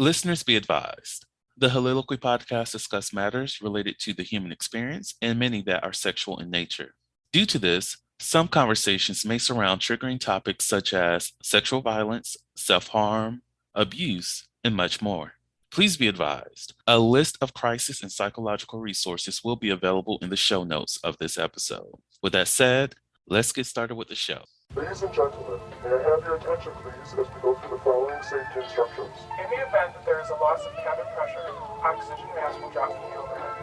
Listeners be advised. The Soliloquy podcast discuss matters related to the human experience and many that are sexual in nature. Due to this, some conversations may surround triggering topics such as sexual violence, self-harm, abuse, and much more. Please be advised, a list of crisis and psychological resources will be available in the show notes of this episode. With that said, let's get started with the show. Ladies and gentlemen, may I have your attention please as we go through the following safety instructions. In the event that there is a loss of cabin pressure, oxygen mask will drop from the overhead.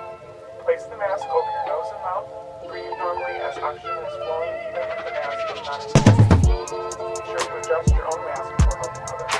Place the mask over your nose and mouth. Breathe normally as oxygen is flowing even if the mask is not inflated. Be sure to adjust your own mask before helping others.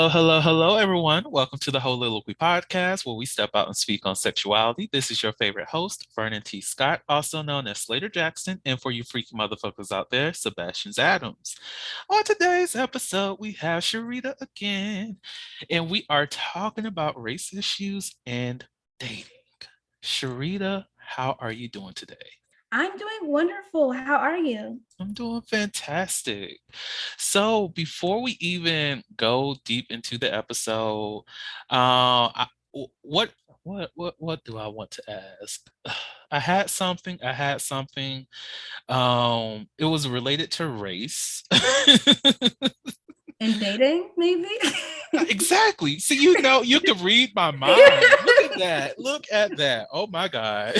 Hello, everyone. Welcome to the Soliloquy podcast, where we step out and speak on sexuality. This is your favorite host, Vernon T. Scott, also known as Slater Jackson, and for you freaky motherfuckers out there, Sebastian Adams. On today's episode, we have Sharita again, and we are talking about race issues and dating. Sharita, how are you doing today? I'm doing wonderful. How are you? I'm doing fantastic. So before we even go deep into the episode, what do I want to ask? I had something. It was related to race. And dating, maybe? Exactly. See, you can read my mind. Look at that. Oh my God.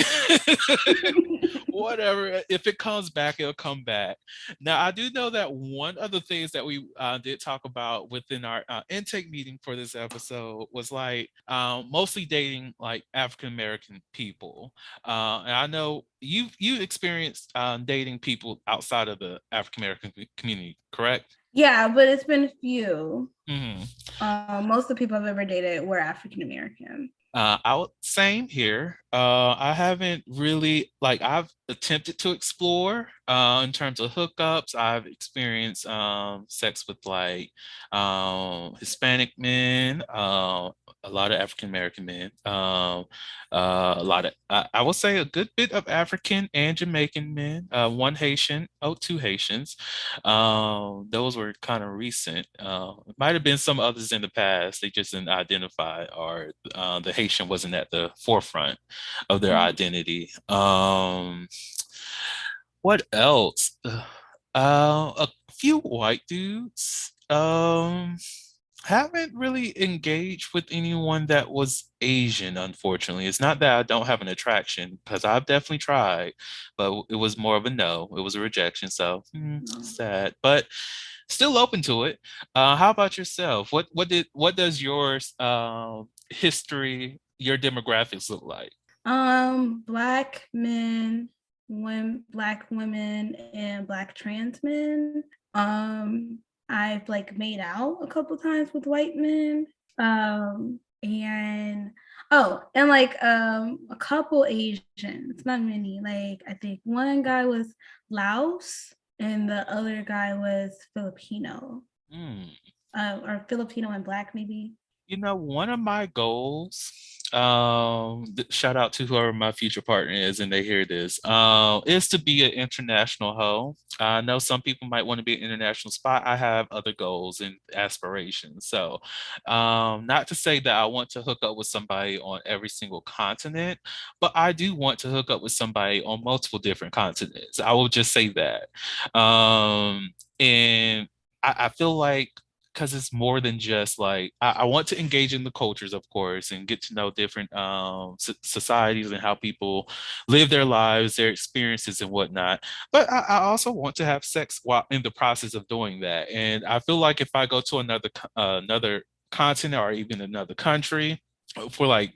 Whatever. If it comes back, it'll come back. Now, I do know that one of the things that we did talk about within our intake meeting for this episode was like mostly dating like African American people. And I know you experienced dating people outside of the African American community, correct? Yeah, but it's been few. Mm-hmm. Most of the people I've ever dated were African American. Same here. I haven't really I've attempted to explore in terms of hookups. I've experienced sex with Hispanic men, a lot of African American men, a lot of I will say a good bit of African and Jamaican men, one Haitian, two Haitians. Those were kind of recent. It might have been some others in the past. They just didn't identify, or the Haitian wasn't at the forefront of their identity. What else? A few white dudes. Haven't really engaged with anyone that was Asian, unfortunately. It's not that I don't have an attraction, because I've definitely tried, but it was more of a no. It was a rejection, so sad. But still open to it. How about yourself? What does your history, your demographics look like? Black men, Black women, and Black trans men. I've made out a couple times with white men. And a couple Asians, not many. I think one guy was Laos and the other guy was Filipino. Or Filipino and Black, maybe. One of my goals, shout out to whoever my future partner is and they hear this, is to be an international hoe. I know some people might want to be an international spot. I have other goals and aspirations. So not to say that I want to hook up with somebody on every single continent, but I do want to hook up with somebody on multiple different continents. I will just say that. And I feel like, because it's more than just I want to engage in the cultures, of course, and get to know different societies and how people live their lives, their experiences and whatnot. But I also want to have sex while in the process of doing that. And I feel like if I go to another continent or even another country for a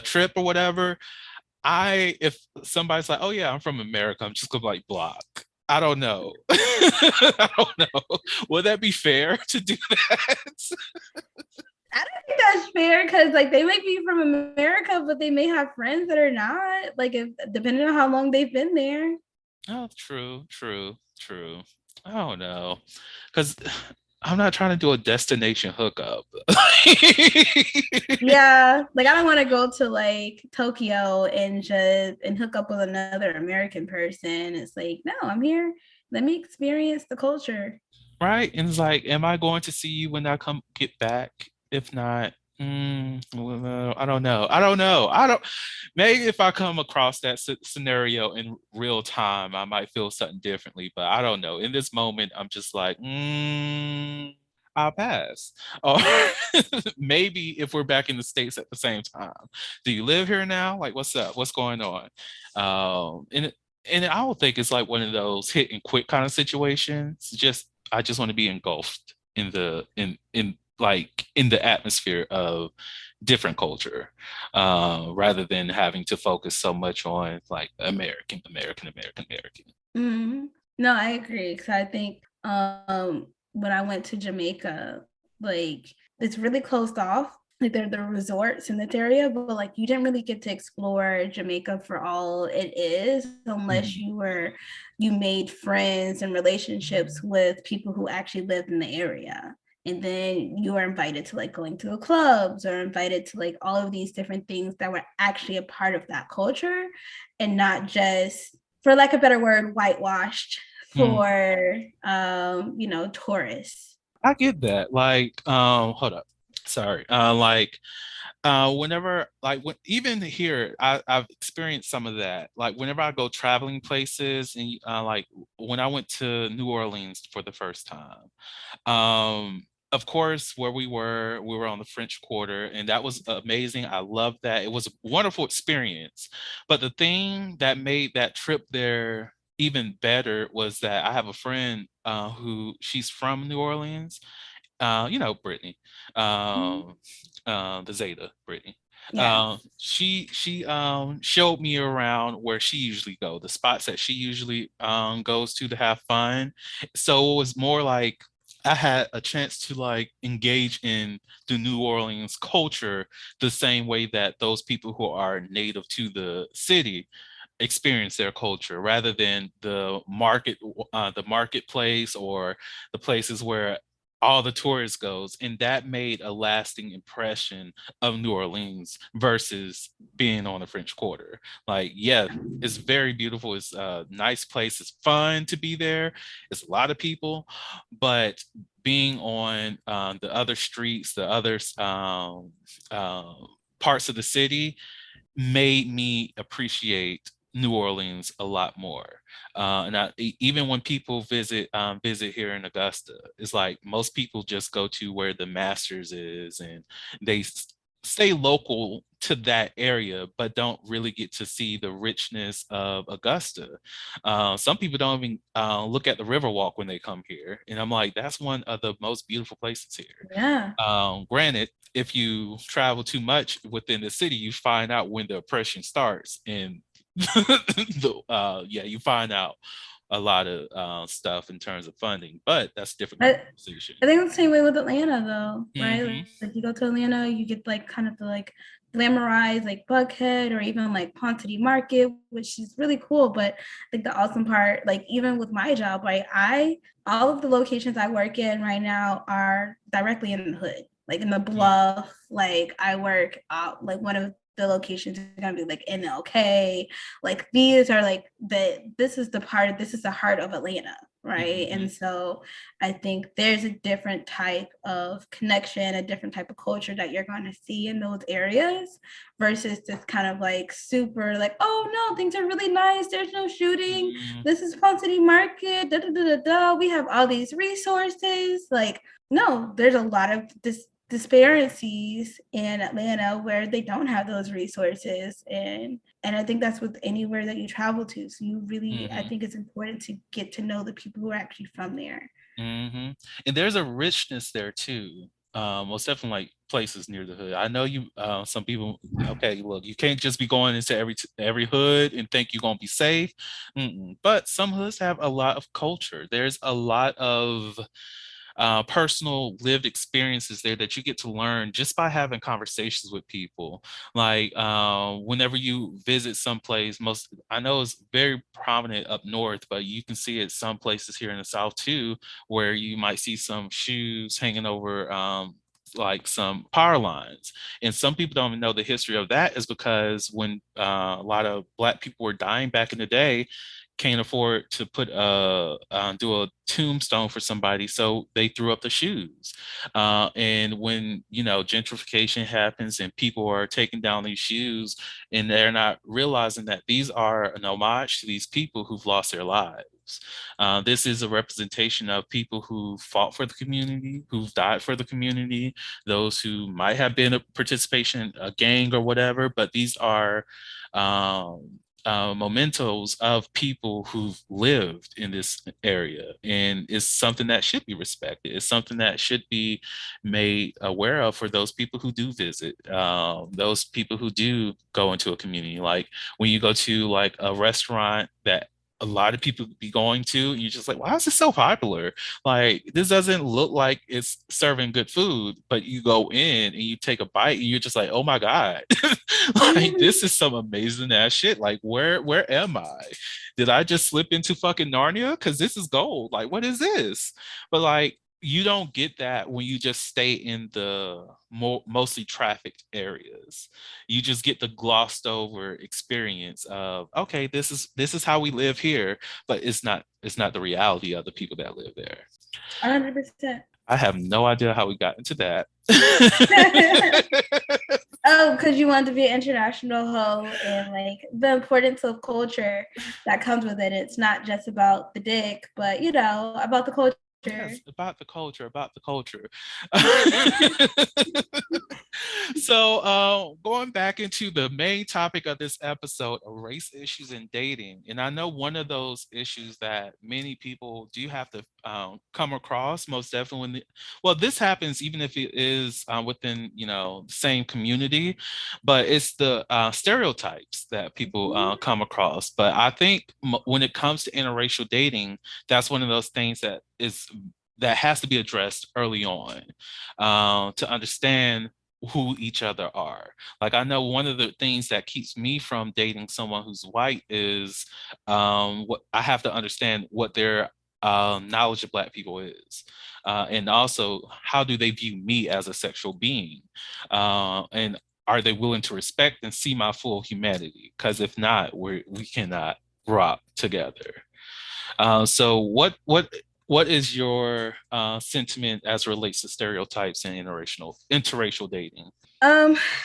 trip or whatever, if somebody's like, oh yeah, I'm from America, I'm just gonna block. I don't know. I don't know. Would that be fair to do that? I don't think that's fair because like they might be from America, but they may have friends that are not. Like if depending on how long they've been there. Oh, true, true, true. I don't know, because I'm not trying to do a destination hookup. Yeah, like I don't want to go to like Tokyo and just and hook up with another American person. It's like, no, I'm here. Let me experience the culture. Right? And it's like, am I going to see you when I come get back? If not, well, no, I don't know. I don't know. I don't. Maybe if I come across that scenario in real time, I might feel something differently. But I don't know. In this moment, I'm just like, I'll pass. Or maybe if we're back in the States at the same time. Do you live here now? Like, what's up? What's going on? And I don't think it's like one of those hit and quit kind of situations. Just I just want to be engulfed in the atmosphere of different culture, rather than having to focus so much on like American. Mm-hmm. No, I agree because I think when I went to Jamaica, like it's really closed off. Like there are resorts in this area, but like you didn't really get to explore Jamaica for all it is unless Mhm. you made friends and relationships with people who actually lived in the area. And then you were invited to like going to the clubs or invited to like all of these different things that were actually a part of that culture and not just, for lack of a better word, whitewashed Mm. for tourists. I get that. Like, hold up. Sorry. Whenever even here, I've experienced some of that. Like whenever I go traveling places, and like when I went to New Orleans for the first time, of course, where we were on the French Quarter, and that was amazing. I loved that. It was a wonderful experience. But the thing that made that trip there even better was that I have a friend who she's from New Orleans. Brittany, Mhm. um, the Zeta, Brittany. Yes. She showed me around where she usually go, the spots that she usually goes to have fun. So it was more like I had a chance to like engage in the New Orleans culture the same way that those people who are native to the city experience their culture, rather than the marketplace or the places where all the tourists goes. And that made a lasting impression of New Orleans versus being on the French Quarter. Like, yeah, it's very beautiful. It's a nice place. It's fun to be there. It's a lot of people, but being on the other streets, the other uh, parts of the city, made me appreciate New Orleans a lot more. Even when people visit here in Augusta, it's like most people just go to where the Masters is, and they stay local to that area, but don't really get to see the richness of Augusta. Some people don't even look at the Riverwalk when they come here, and I'm like, that's one of the most beautiful places here. Yeah. Granted, if you travel too much within the city, you find out when the oppression starts, and you find out a lot of stuff in terms of funding. But that's a different I, conversation. I think it's the same way with Atlanta though, right? Hmm. Like you go to Atlanta, you get like kind of the like glamorized like Buckhead or even like Ponce City Market, which is really cool. But like the awesome part, like even with my job, right? I all of the locations I work in right now are directly in the hood, like in the bluff. Like I work out like one of the locations is gonna be like NLK. Like these are like this is the heart of Atlanta, right? Hmm. And so I think there's a different type of connection, a different type of culture that you're going to see in those areas versus this kind of like super like, oh no, things are really nice. There's no shooting. Hmm. This is Ponce City Market. Da, da, da, da, da. We have all these resources. Like, no, there's a lot of disparities in Atlanta where they don't have those resources, and I think that's with anywhere that you travel to. So you really, I Hmm. think it's important to get to know the people who are actually from there. Hmm. And there's a richness there too. Most definitely like places near the hood. I know you some people, okay, look, you can't just be going into every hood and think you're gonna be safe. Mm-mm. But some hoods have a lot of culture. There's a lot of personal lived experiences there that you get to learn just by having conversations with people. Like whenever you visit someplace, most I know it's very prominent up north, but you can see it some places here in the south too, where you might see some shoes hanging over like some power lines. And some people don't even know the history of that is because when a lot of Black people were dying back in the day, can't afford to put do a tombstone for somebody, so they threw up the shoes. And when gentrification happens and people are taking down these shoes, and they're not realizing that these are an homage to these people who've lost their lives. This is a representation of people who fought for the community, who've died for the community, those who might have been a participation in a gang or whatever, but these are um, mementos of people who've lived in this area, and it's something that should be respected. It's something that should be made aware of for those people who do visit, those people who do go into a community. Like when you go to like a restaurant that a lot of people be going to, and you're just like, why is this so popular? Like, this doesn't look like it's serving good food, but you go in and you take a bite and you're just like, oh my God, like this is some amazing ass shit. Like, where am I? Did I just slip into fucking Narnia? Because this is gold. Like, what is this? But like, you don't get that when you just stay in the mostly trafficked areas. You just get the glossed over experience of, okay, this is how we live here, but it's not the reality of the people that live there. 100%. I have no idea how we got into that. Oh, because you want to be an international hoe and like the importance of culture that comes with it. It's not just about the dick, but about the culture. Yes, about the culture, about the culture. So, going back into the main topic of this episode, race issues in dating, and I know one of those issues that many people do have to come across, most definitely. Well, this happens even if it is within the same community, but it's the stereotypes that people come across. But I think when it comes to interracial dating, that's one of those things that has to be addressed early on to understand who each other are. Like, I know one of the things that keeps me from dating someone who's white is what I have to understand what their knowledge of Black people is. And also, how do they view me as a sexual being? And are they willing to respect and see my full humanity? Because if not, we cannot rock together. So what is your sentiment as it relates to stereotypes and interracial dating?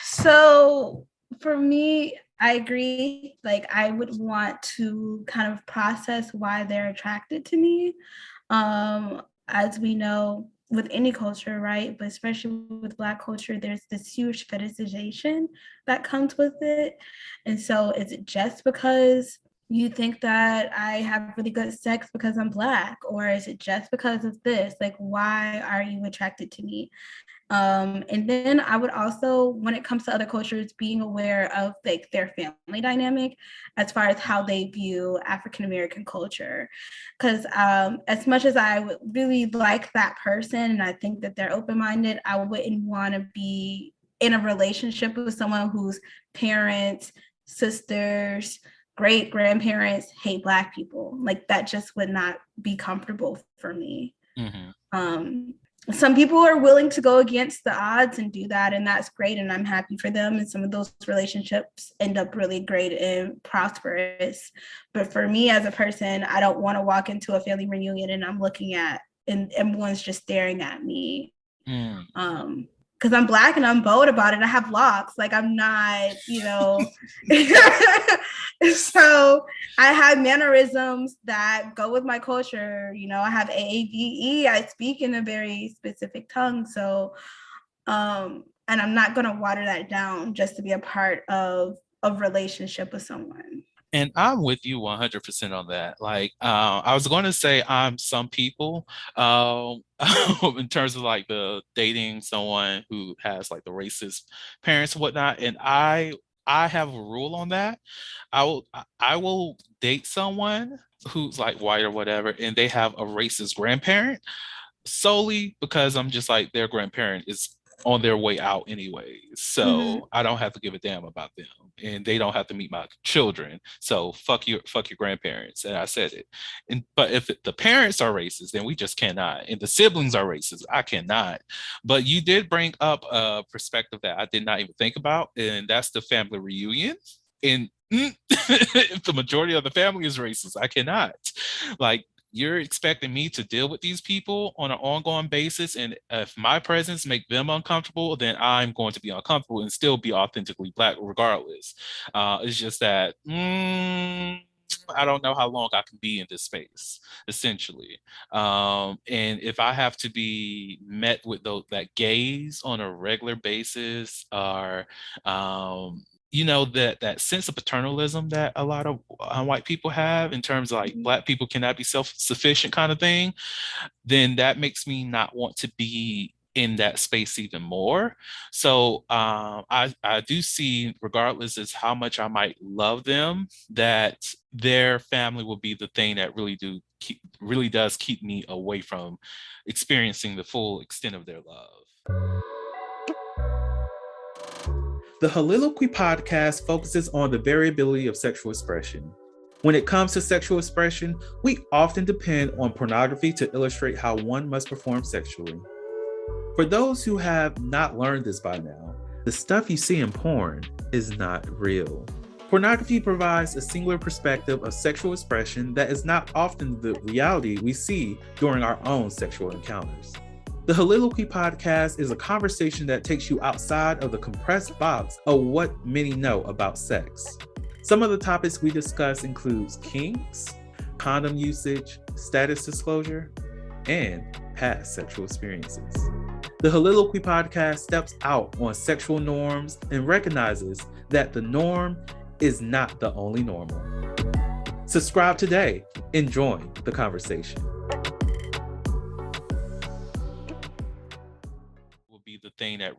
So for me, I agree. Like, I would want to kind of process why they're attracted to me. As we know, with any culture, right? But especially with Black culture, there's this huge fetishization that comes with it. And so is it just because you think that I have really good sex because I'm Black? Or is it just because of this? Like, why are you attracted to me? And then I would also, when it comes to other cultures, being aware of like their family dynamic as far as how they view African American culture. Because as much as I would really like that person and I think that they're open-minded, I wouldn't want to be in a relationship with someone whose parents, sisters, great grandparents hate Black people. Like, that just would not be comfortable for me. Mm-hmm. Some people are willing to go against the odds and do that, and that's great, and I'm happy for them. And some of those relationships end up really great and prosperous. But for me as a person, I don't want to walk into a family reunion and I'm looking at and everyone's just staring at me. Because I'm Black and I'm bold about it. I have locks. Like, I'm not, So I have mannerisms that go with my culture. I have AAVE. I speak in a very specific tongue. So, and I'm not going to water that down just to be a part of a relationship with someone. And I'm with you 100% on that. Like, I was going to say I'm some people in terms of like the dating someone who has like the racist parents and whatnot. And I have a rule on that. I will date someone who's like white or whatever, and they have a racist grandparent. solely because I'm just like their grandparent is on their way out anyway. So I don't have to give a damn about them and they don't have to meet my children. So fuck your grandparents. And I said it. And but if the parents are racist, then we just cannot. And the siblings are racist, I cannot. But you did bring up a perspective that I did not even think about, and that's the family reunion. And if the majority of the family is racist, I cannot. Like, you're expecting me to deal with these people on an ongoing basis, and if my presence make them uncomfortable, then I'm going to be uncomfortable and still be authentically black regardless. It's just that I don't know how long I can be in this space, essentially. And if I have to be met with that gaze on a regular basis, or that sense of paternalism that a lot of white people have in terms of like black people cannot be self-sufficient kind of thing, then that makes me not want to be in that space even more. So I do see, regardless as how much I might love them, that their family will be the thing that really does keep me away from experiencing the full extent of their love. The Holiloquy podcast focuses on the variability of sexual expression. When it comes to sexual expression, we often depend on pornography to illustrate how one must perform sexually. For those who have not learned this by now, the stuff you see in porn is not real. Pornography provides a singular perspective of sexual expression that is not often the reality we see during our own sexual encounters. The Holiloquy podcast is a conversation that takes you outside of the compressed box of what many know about sex. Some of the topics we discuss includes kinks, condom usage, status disclosure, and past sexual experiences. The Holiloquy podcast steps out on sexual norms and recognizes that the norm is not the only normal. Subscribe today and join the conversation. The thing that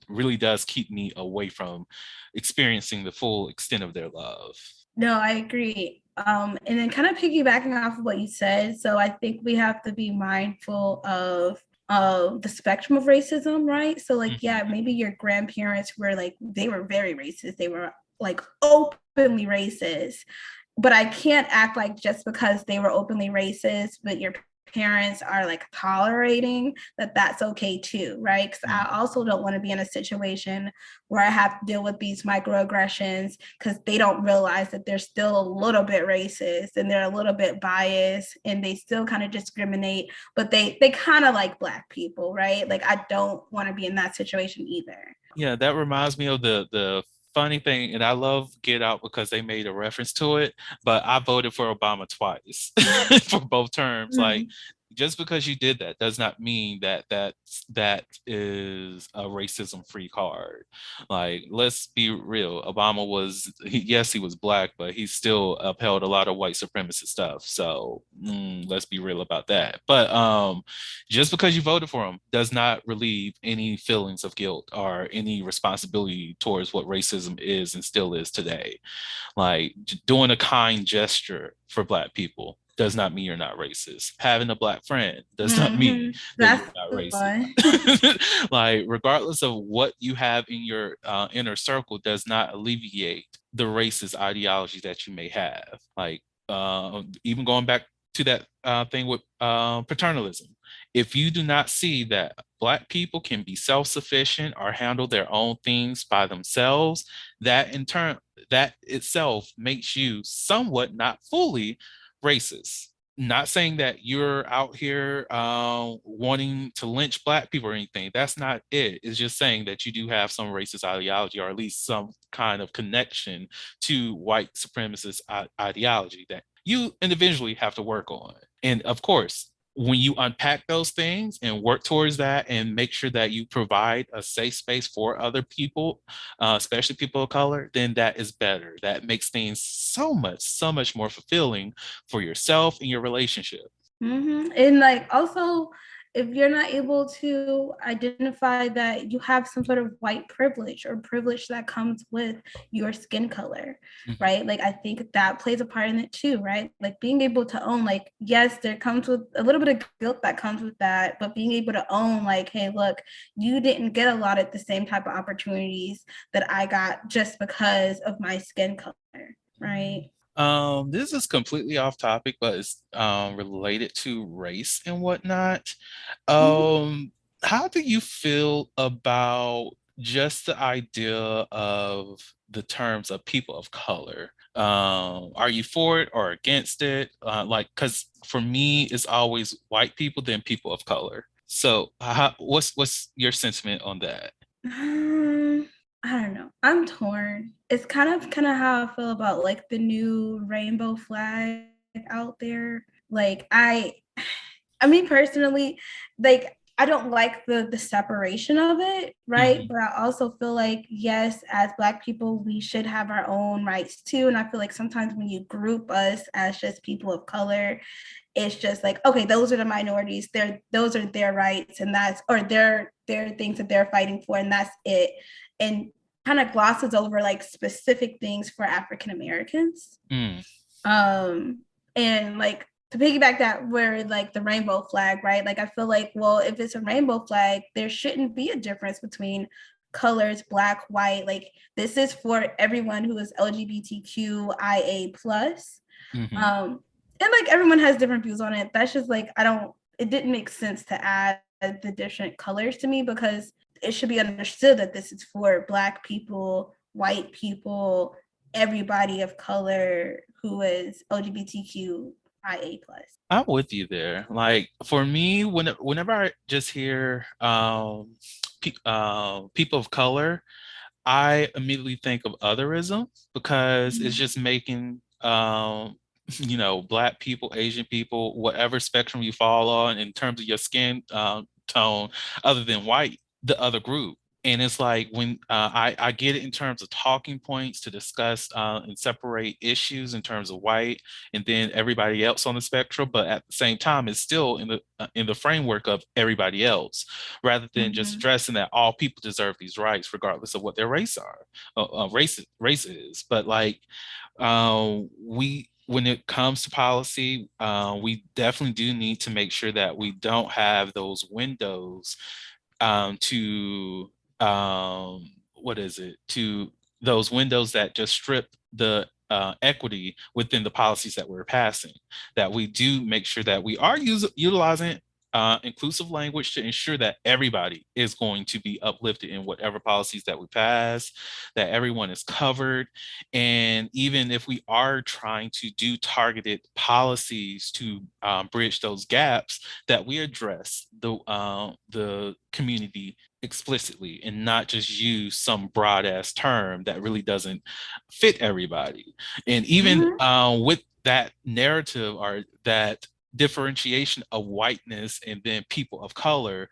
really does keep me away from experiencing the full extent of their love. No, I agree. And then kind of piggybacking off of what you said, so I think we have to be mindful of the spectrum of racism, right? So like, yeah, maybe your grandparents were like, they were very racist. They were like openly racist. But I can't act like just because they were openly racist, but your parents are like tolerating that's okay too, right? Because I also don't want to be in a situation where I have to deal with these microaggressions because they don't realize that they're still a little bit racist and they're a little bit biased and they still kind of discriminate, but they kind of like Black people, right? Like, I don't want to be in that situation either. Yeah, that reminds me of the funny thing, and I love Get Out because they made a reference to it, but I voted for Obama twice for both terms. Like, just because you did that does not mean that is a racism-free card. Like, let's be real. Obama he was Black, but he still upheld a lot of white supremacist stuff. So let's be real about that. But just because you voted for him does not relieve any feelings of guilt or any responsibility towards what racism is and still is today. Like, doing a kind gesture for Black people does not mean you're not racist. Having a Black friend does not mean that you're not racist. Like, regardless of what you have in your inner circle does not alleviate the racist ideology that you may have. Like, even going back to that thing with paternalism. If you do not see that Black people can be self-sufficient or handle their own things by themselves, that in turn, that itself makes you somewhat, not fully, racist. Not saying that you're out here wanting to lynch Black people or anything. That's not it. It's just saying that you do have some racist ideology, or at least some kind of connection to white supremacist ideology that you individually have to work on. And of course, when you unpack those things and work towards that and make sure that you provide a safe space for other people, especially people of color, then that is better. That makes things so much more fulfilling for yourself and your relationship. And like, also, if you're not able to identify that you have some sort of white privilege or privilege that comes with your skin color, Mhm. right? Like I think that plays a part in it too, right? Like being able to own, like, yes, there comes with a little bit of guilt that comes with that, but being able to own, like, hey, look, you didn't get a lot of the same type of opportunities that I got just because of my skin color, right? This is completely off topic, but it's related to race and whatnot. Mm-hmm. How do you feel about just the idea of the terms of people of color? Are you for it or against it? Like, because for me, it's always white people, then people of color. So, what's your sentiment on that? Um, I don't know. I'm torn. It's kind of how I feel about like the new rainbow flag out there. Like I mean personally, like I don't like the separation of it, right? Mhm. But I also feel like yes, as Black people, we should have our own rights too. And I feel like sometimes when you group us as just people of color, it's just like, okay, those are the minorities, those are their rights, and that's, or their things that they're fighting for, and that's it. And kind of glosses over like specific things for African Americans. Mm. um and like to piggyback that, where like the rainbow flag, right? Like I feel like, well, if it's a rainbow flag, there shouldn't be a difference between colors, black, white. Like this is for everyone who is LGBTQIA plus. Mhm. And like everyone has different views on it. That's just like, I don't, it didn't make sense to add the different colors to me, because it should be understood that this is for Black people, white people, everybody of color who is LGBTQIA plus. I'm with you there. Like for me, whenever I just hear people of color, I immediately think of otherism because it's Mhm. just making Black people, Asian people, whatever spectrum you fall on in terms of your skin tone, other than white, the other group. And it's like when I get it in terms of talking points to discuss and separate issues in terms of white and then everybody else on the spectrum, but at the same time, it's still in the framework of everybody else, rather than just Mhm. stressing that all people deserve these rights regardless of what their race are, race is. But like we when it comes to policy, we definitely do need to make sure that we don't have those windows to what is it? To those windows that just strip the equity within the policies that we're passing. That we do make sure that we are utilizing inclusive language to ensure that everybody is going to be uplifted in whatever policies that we pass, that everyone is covered. And even if we are trying to do targeted policies to bridge those gaps, that we address the community explicitly and not just use some broad ass term that really doesn't fit everybody. And even Mhm. with that narrative or that differentiation of whiteness and then people of color,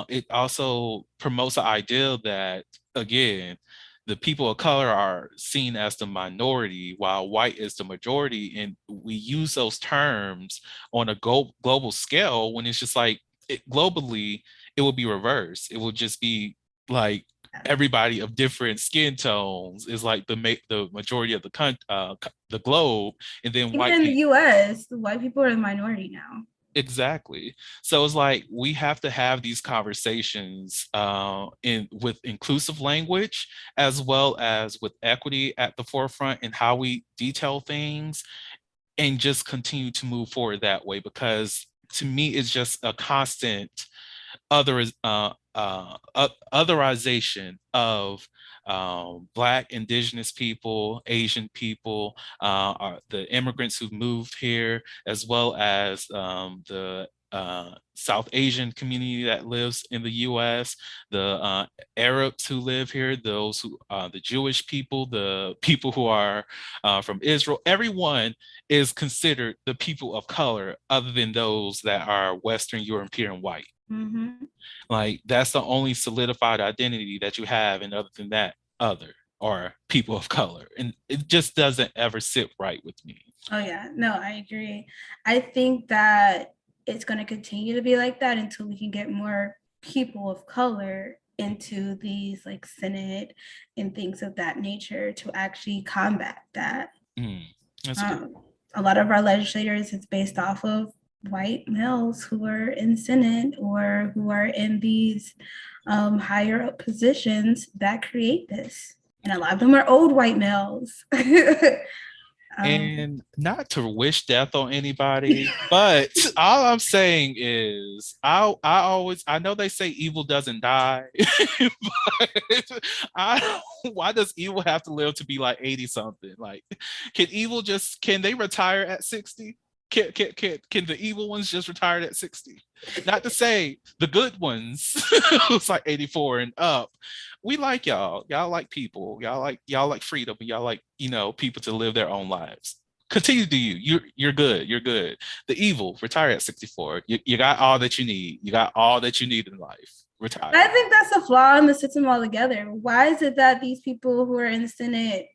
it also promotes the idea that, again, the people of color are seen as the minority while white is the majority. And we use those terms on a global scale when it's just like globally, it will be reversed. It will just be like everybody of different skin tones is like the majority of the globe, and then Even white in the people. US, white people are the minority now. Exactly. So it's like we have to have these conversations in with inclusive language as well as with equity at the forefront and how we detail things, and just continue to move forward that way, because to me it's just a constant otherization of Black, Indigenous people, Asian people, the immigrants who've moved here, as well as the South Asian community that lives in the U.S., the Arabs who live here, the Jewish people, the people who are from Israel. Everyone is considered the people of color, other than those that are Western European white. Mm-hmm. Like that's the only solidified identity that you have, and other than that, other or people of color. And it just doesn't ever sit right with me. Oh yeah, no, I agree. I think that it's going to continue to be like that until we can get more people of color into these like Senate and things of that nature to actually combat that. That's good. A lot of our legislators is based off of white males who are in Senate or who are in these higher up positions that create this. And a lot of them are old white males. And not to wish death on anybody, but all I'm saying is I know they say evil doesn't die, but why does evil have to live to be like 80 something? Like, can they retire at 60? Can the evil ones just retire at 60? Not to say the good ones who's like 84 and up. We like y'all. Y'all like people. Y'all like freedom. Y'all like, people to live their own lives. Continue to do you. You're good. You're good. The evil, retire at 64. You got all that you need. You got all that you need in life. Retire. I think that's a flaw in the system altogether. Why is it that these people who are in the Senate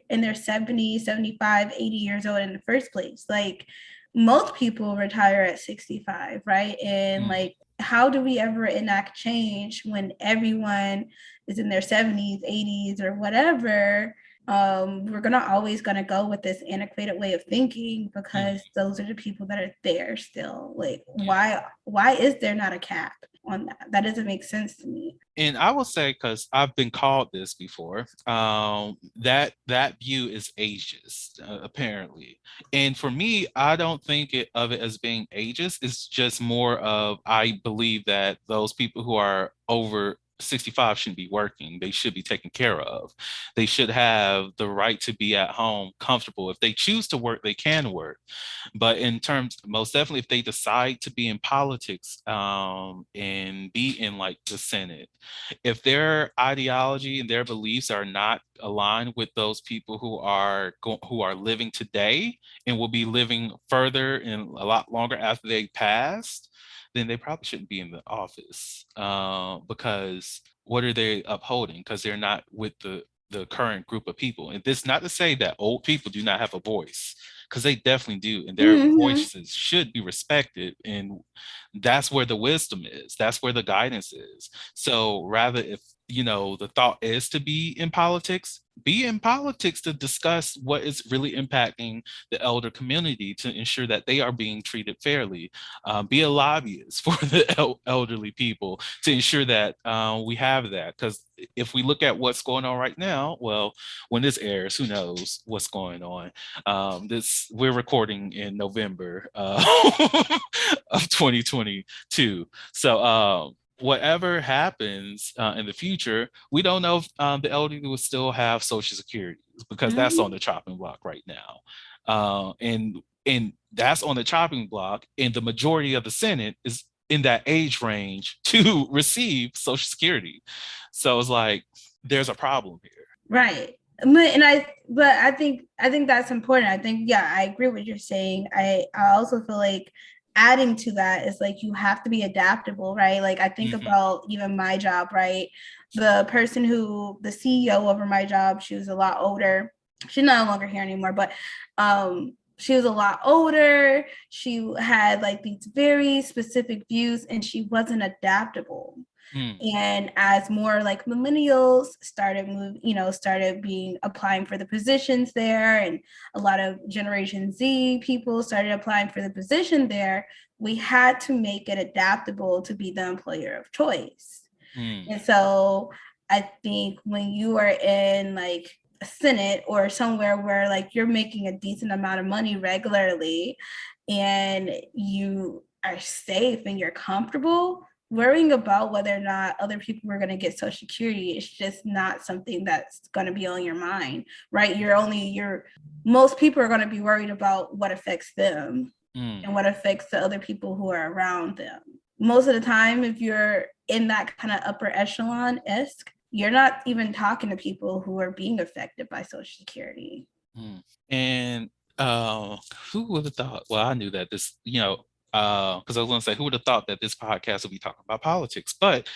in their 70, 75, 80 years old in the first place? Like, most people retire at 65, right? And like, how do we ever enact change when everyone is in their 70s, 80s, or whatever? We're always gonna go with this antiquated way of thinking because those are the people that are there still. Like, why is there not a cap on that? That doesn't make sense to me. And I will say, because I've been called this before, that view is ageist, apparently. And for me, I don't think of it as being ageist. It's just more of, I believe that those people who are over 65 shouldn't be working. They should be taken care of. They should have the right to be at home comfortable. If they choose to work, they can work. But most definitely, if they decide to be in politics and be in like the Senate, if their ideology and their beliefs are not aligned with those people who are living today and will be living further and a lot longer after they passed, then they probably shouldn't be in the office, because what are they upholding? Because they're not with the current group of people. And this not to say that old people do not have a voice, because they definitely do, and their voices should be respected. And that's where the wisdom is. That's where the guidance is. So rather, if the thought is to be in politics to discuss what is really impacting the elder community to ensure that they are being treated fairly. Be a lobbyist for the elderly people to ensure that we have that. Because if we look at what's going on right now, well, when this airs, who knows what's going on. We're recording in November of 2022. So whatever happens in the future, we don't know if the elderly will still have Social Security, because that's on the chopping block right now. And that's on the chopping block, and the majority of the Senate is in that age range to receive Social Security. So it's like, there's a problem here. Right. But I think that's important. I think, yeah, I agree with what you're saying. I also feel like adding to that is like, you have to be adaptable, right? Like, I think about even my job, right? The CEO over my job, she was a lot older. She's no longer here anymore, but she was a lot older. She had like these very specific views, and she wasn't adaptable. And as more like millennials started applying for the positions there, and a lot of Generation Z people started applying for the position there, we had to make it adaptable to be the employer of choice. And so I think when you are in like a Senate or somewhere where like you're making a decent amount of money regularly and you are safe and you're comfortable, worrying about whether or not other people are going to get Social Security is just not something that's going to be on your mind, right? Most people are going to be worried about what affects them and what affects the other people who are around them. Most of the time, if you're in that kind of upper echelon-esque, you're not even talking to people who are being affected by Social Security. And who would have thought? Well, I knew that this, because I was going to say, who would have thought that this podcast would be talking about politics? But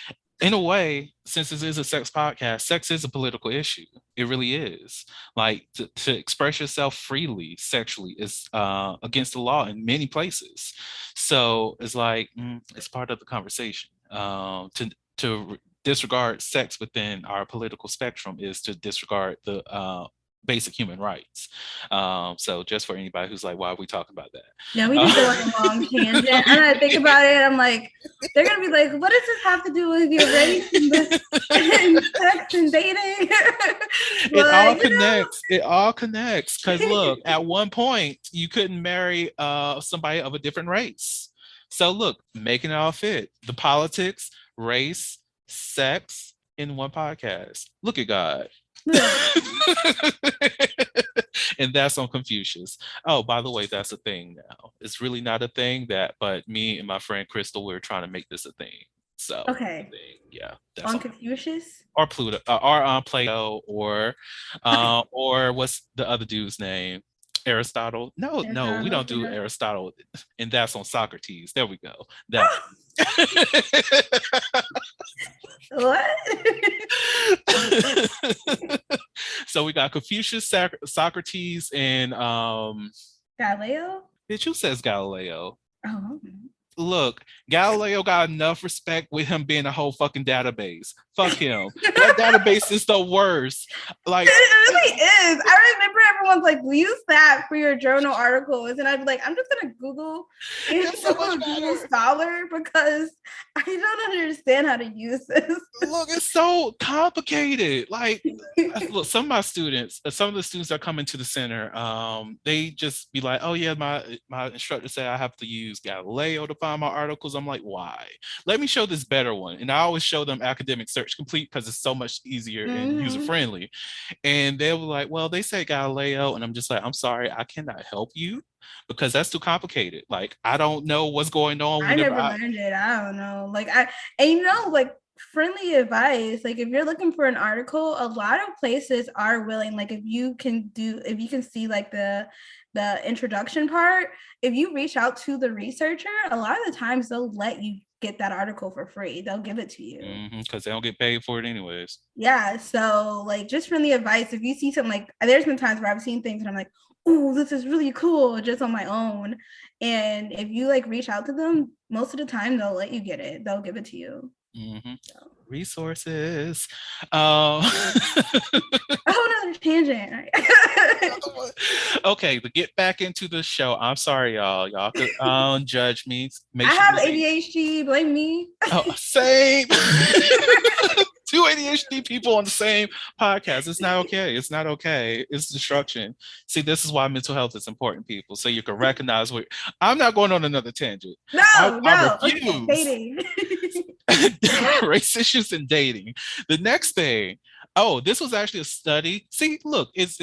in a way, since this is a sex podcast, sex is a political issue. It really is. Like to express yourself freely sexually is against the law in many places. So it's like it's part of the conversation. To disregard sex within our political spectrum is to disregard the basic human rights. So just for anybody who's like, why are we talking about that? Yeah, we just go on a long tangent. And I think about it, I'm like, they're gonna be like, what does this have to do with your race and sex and dating? It all connects. It all connects. Because look, at one point you couldn't marry somebody of a different race. So look, making it all fit. The politics, race, sex in one podcast. Look at God. And that's on Confucius. Oh, by the way, that's a thing now. It's really not a thing but me and my friend Crystal, we're trying to make this a thing. So okay, yeah, that's on Confucius or Pluto, or on Plato, or what's the other dude's name? Aristotle. No, we don't do Aristotle, and that's on Socrates. There we go. That. What? So we got Confucius, Socrates, and Galileo. Bitch, who says Galileo? Oh. Look, Galileo got enough respect with him being a whole fucking database. Fuck him. That database is the worst. Like it really is. I remember everyone's like, "We use that for your journal articles," and I'd be like, "I'm just gonna Google Google Scholar because I don't understand how to use this." Look, it's so complicated. Like, look, some of my students, some of the students that come into the center, they just be like, "Oh yeah, my instructor said I have to use Galileo to find my articles." I'm like, "Why? Let me show this better one." And I always show them Academic Search Complete because it's so much easier and user friendly. And they were like, "Well, they say Galileo," and I'm just like, "I'm sorry, I cannot help you because that's too complicated. Like, I don't know what's going on." I never learned it. I don't know. Like like friendly advice. Like if you're looking for an article, a lot of places are willing. Like if you can see like the introduction part, if you reach out to the researcher, a lot of the times they'll let you get that article for free. They'll give it to you because they don't get paid for it anyways. Yeah. So like just friendly advice. If you see something, like there's been times where I've seen things and I'm like, oh, this is really cool just on my own. And if you like reach out to them, most of the time they'll let you get it. They'll give it to you. So. Resources. A whole nother tangent. Okay, to get back into the show. I'm sorry, y'all. Y'all could judge me. I have ADHD. Blame me. Oh, same. Two ADHD people on the same podcast. It's not okay. It's not okay. It's destruction. See, this is why mental health is important, people. So you can recognize what I'm not going on another tangent. No. I refuse. Dating. Race issues and dating. The next thing. Oh, this was actually a study. See, look, it's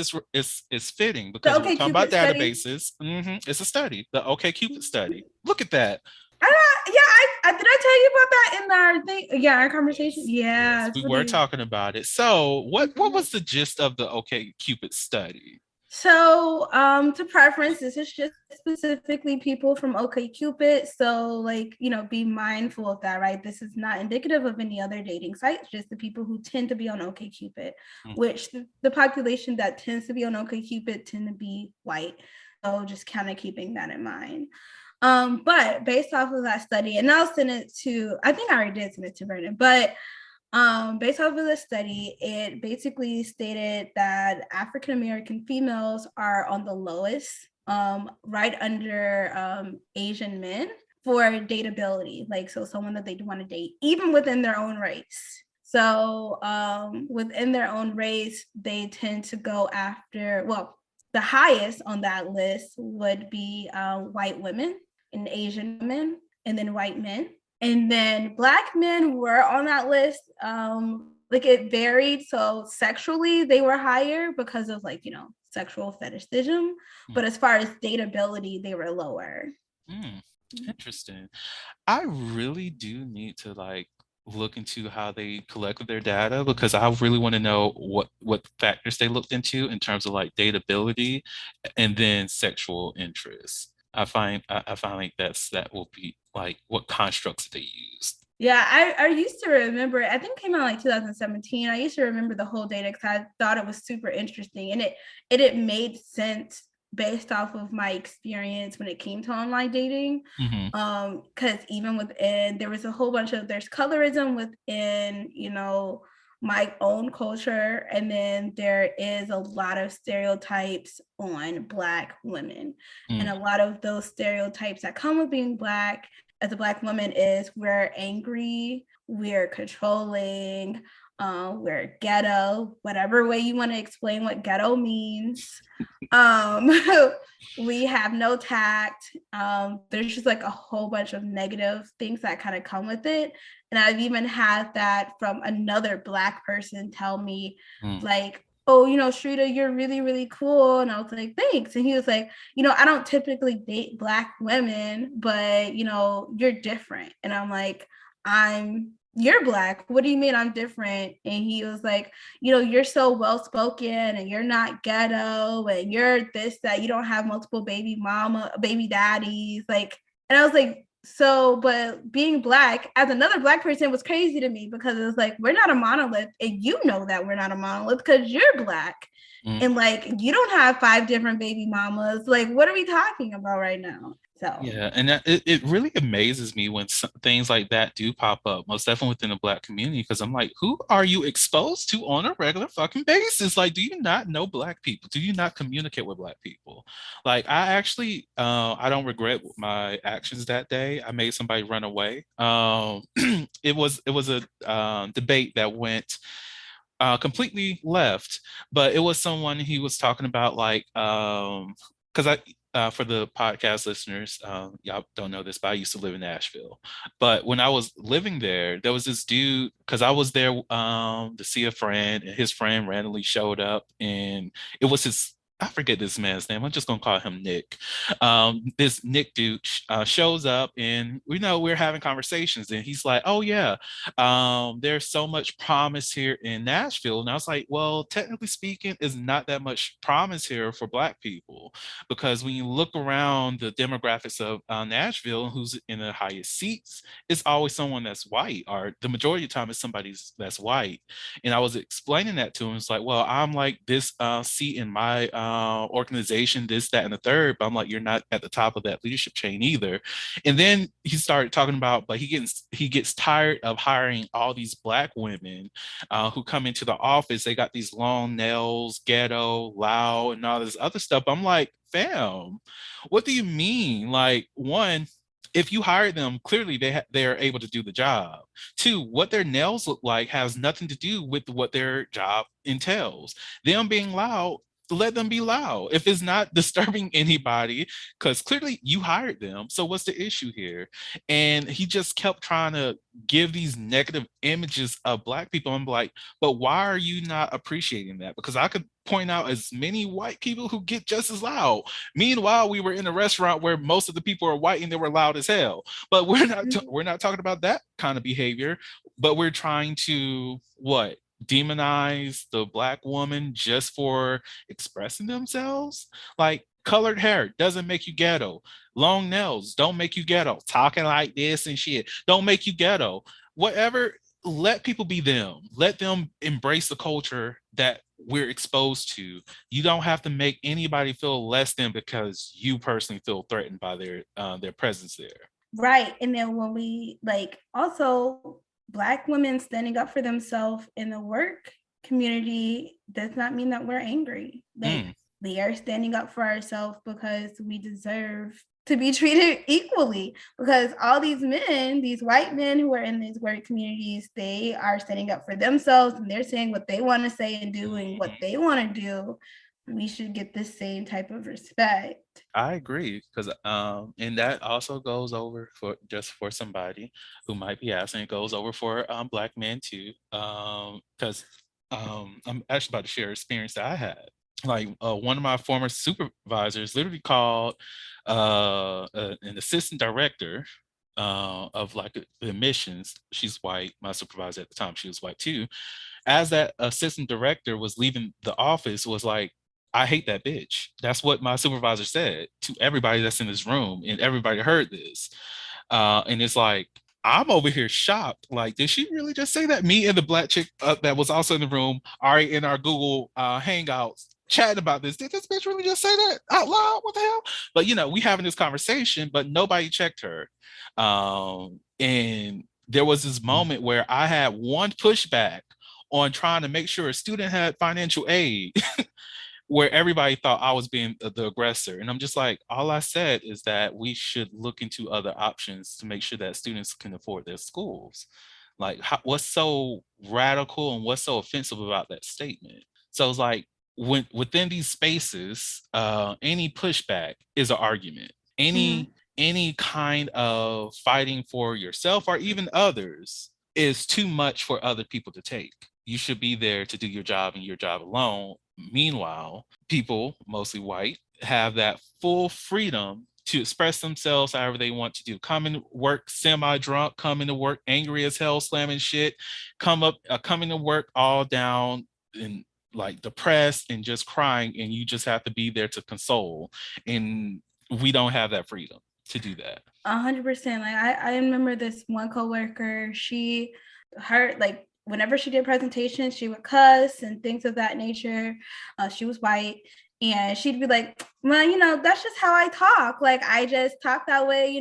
fitting because we're talking about databases. It's a study, the OkCupid study. Look at that. Did I tell you about that in our thing? Yeah, our conversation. Yeah, yes, we were talking about it. So, what was the gist of the OkCupid study? So, to preference, this is just specifically people from OkCupid. So, like, be mindful of that, right? This is not indicative of any other dating sites, just the people who tend to be on OkCupid, which the population that tends to be on OkCupid tend to be white. So, just kind of keeping that in mind. But based off of that study, and I'll send it to, I think I already did send it to Vernon, but based off of the study, it basically stated that African American females are on the lowest, right under Asian men for dateability. Like, so someone that they want to date, even within their own race. So within their own race, they tend to go after, the highest on that list would be white women and Asian women, and then white men. And then Black men were on that list. Like it varied. So sexually, they were higher because of sexual fetishism. But as far as dateability, they were lower. Interesting. I really do need to look into how they collected their data because I really want to know what factors they looked into in terms of dateability and then sexual interest. I find like that will be what constructs they use. Yeah, I used to remember, I think it came out like 2017. I used to remember the whole data because I thought it was super interesting, and it made sense based off of my experience when it came to online dating. Mm-hmm. Because even within, there was a whole bunch of, there's colorism within, my own culture, and then there is a lot of stereotypes on Black women, and Mm. a lot of those stereotypes that come with being Black as a Black woman is we're angry, we're controlling, we're ghetto, whatever way you want to explain what ghetto means. Um, we have no tact. There's just like a whole bunch of negative things that kind of come with it. And I've even had that from another Black person tell me, Mm. like, oh, Sharita, you're really, really cool. And I was like, thanks. And he was like, I don't typically date Black women, but, you're different. And I'm like, you're Black. What do you mean I'm different? And he was like, you're so well spoken and you're not ghetto and you're this, that, you don't have multiple baby daddies. Like, and I was like, so, but being Black as another Black person was crazy to me because it was like, we're not a monolith. And you know that we're not a monolith because you're Black. Mm. And like, you don't have 5 different baby mamas. Like, what are we talking about right now? So, Yeah, and it really amazes me when things like that do pop up, most definitely within the Black community, because I'm like, who are you exposed to on a regular fucking basis? Like, do you not know Black people? Do you not communicate with Black people? Like, I actually, I don't regret my actions that day. I made somebody run away. It was a debate that went completely left, but it was someone he was talking about like because I for the podcast listeners, y'all don't know this, but I used to live in Nashville. But when I was living there, there was this dude, because I was there to see a friend, and his friend randomly showed up, and it was his. I forget this man's name. I'm just gonna call him Nick. This Nick dude shows up, and we're having conversations, and he's like, "Oh yeah, there's so much promise here in Nashville." And I was like, well, technically speaking, is not that much promise here for Black people, because when you look around the demographics of Nashville, who's in the highest seats, it's always someone that's white, or the majority of the time it's somebody that's white. And I was explaining that to him. It's like, well, I'm like this seat in my organization, this, that, and the third, but I'm like, you're not at the top of that leadership chain either. And then he started talking about, but he gets tired of hiring all these Black women who come into the office. They got these long nails, ghetto, loud, and all this other stuff. I'm like, fam, what do you mean? Like, one, if you hire them, clearly they are able to do the job. Two, what their nails look like has nothing to do with what their job entails. Them being loud, let them be loud. If it's not disturbing anybody, because clearly you hired them. So what's the issue here? And he just kept trying to give these negative images of Black people. I'm like, but why are you not appreciating that? Because I could point out as many white people who get just as loud. Meanwhile, we were in a restaurant where most of the people are white and they were loud as hell. But we're not talking about that kind of behavior. But we're trying to what? Demonize the Black woman just for expressing themselves? Like, colored hair doesn't make you ghetto. Long nails don't make you ghetto. Talking like this and shit don't make you ghetto. Whatever, let people be them. Let them embrace the culture that we're exposed to. You don't have to make anybody feel less than because you personally feel threatened by their presence there. right. And then when we like also Black women standing up for themselves in the work community does not mean that we're angry. Like Mm. we are standing up for ourselves because we deserve to be treated equally. Because all these men, these white men who are in these work communities, they are standing up for themselves and they're saying what they want to say and doing what they want to do. We should get the same type of respect. I agree, because and that also goes over for just for somebody who might be asking. It goes over for Black men too, because I'm actually about to share an experience that I had. Like one of my former supervisors literally called an assistant director of like admissions. She's white. My supervisor at the time, she was white too. As that assistant director was leaving the office, was like, I hate that bitch. That's what my supervisor said to everybody that's in this room, and everybody heard this. And it's like, I'm over here shocked. Like, did she really just say that? Me and the black chick that was also in the room, already in our Google Hangouts, chatting about this. Did this bitch really just say that out loud? What the hell? But we having this conversation, but nobody checked her. And there was this moment where I had one pushback on trying to make sure a student had financial aid where everybody thought I was being the aggressor. And I'm just like, all I said is that we should look into other options to make sure that students can afford their schools. Like, what's so radical and what's so offensive about that statement? So it's like, within these spaces, any pushback is an argument. Any kind of fighting for yourself or even others is too much for other people to take. You should be there to do your job and your job alone. Meanwhile, people, mostly white, have that full freedom to express themselves however they want to do. Come into work semi-drunk, come into work angry as hell, slamming shit, coming to work all down and like depressed and just crying, and you just have to be there to console. And we don't have that freedom to do that. 100%. Like I remember this one coworker, her like whenever she did presentations, she would cuss and things of that nature. She was white. And she'd be like, well, that's just how I talk. Like, I just talk that way.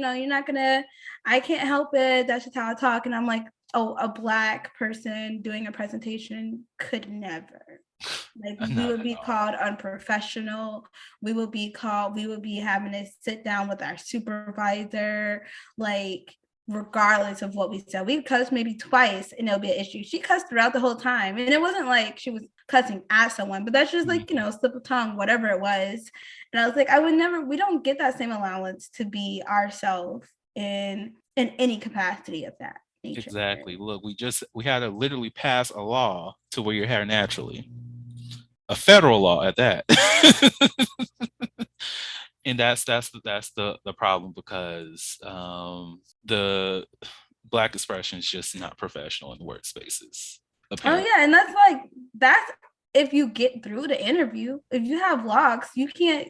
I can't help it. That's just how I talk. And I'm like, oh, a Black person doing a presentation could never. Like, we would be called unprofessional. We would be having to sit down with our supervisor. Like, regardless of what we said, we cussed maybe twice and it'll be an issue. She cussed throughout the whole time, and it wasn't like she was cussing at someone, but that's just like slip of tongue, whatever it was. And I was like, we don't get that same allowance to be ourselves in any capacity of that nature. Exactly. Look, we had to literally pass a law to where your hair naturally, a federal law at that. And that's the problem, because the Black expression is just not professional in workspaces. Apparently. Oh yeah, and that's if you get through the interview. If you have locks, you can't,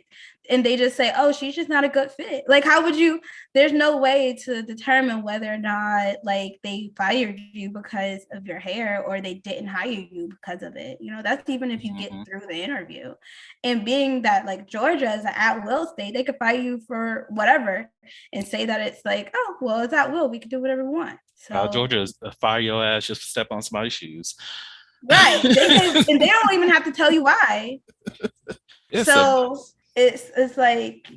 and they just say, oh, she's just not a good fit. Like, how would you, there's no way to determine whether or not like they fired you because of your hair or they didn't hire you because of it. That's even if you get through the interview. And being that like Georgia is an at-will state, they could fire you for whatever and say that it's like, oh, well, it's at will. We can do whatever we want. So Georgia is fire your ass just to step on somebody's shoes. Right. And they don't even have to tell you why. It's like,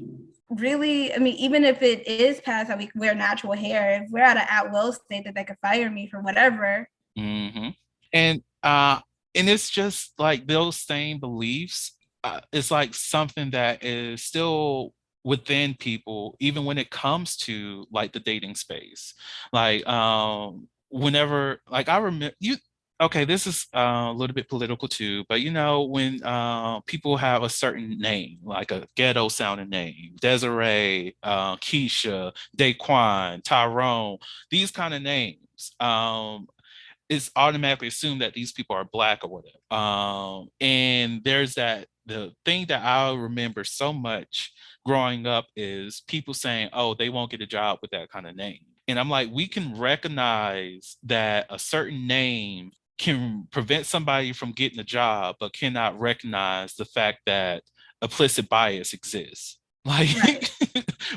really, I mean, even if it is past that we wear natural hair, if we're at an at-will state that they could fire me for whatever. And it's just like those same beliefs. It's like something that is still within people, even when it comes to like the dating space. Like whenever, like I remember okay, this is a little bit political too, but when people have a certain name, like a ghetto sounding name, Desiree, Keisha, Daquan, Tyrone, these kind of names, it's automatically assumed that these people are Black or whatever. And there's the thing that I remember so much growing up is people saying, oh, they won't get a job with that kind of name. And I'm like, we can recognize that a certain name can prevent somebody from getting a job, but cannot recognize the fact that implicit bias exists. Like, right.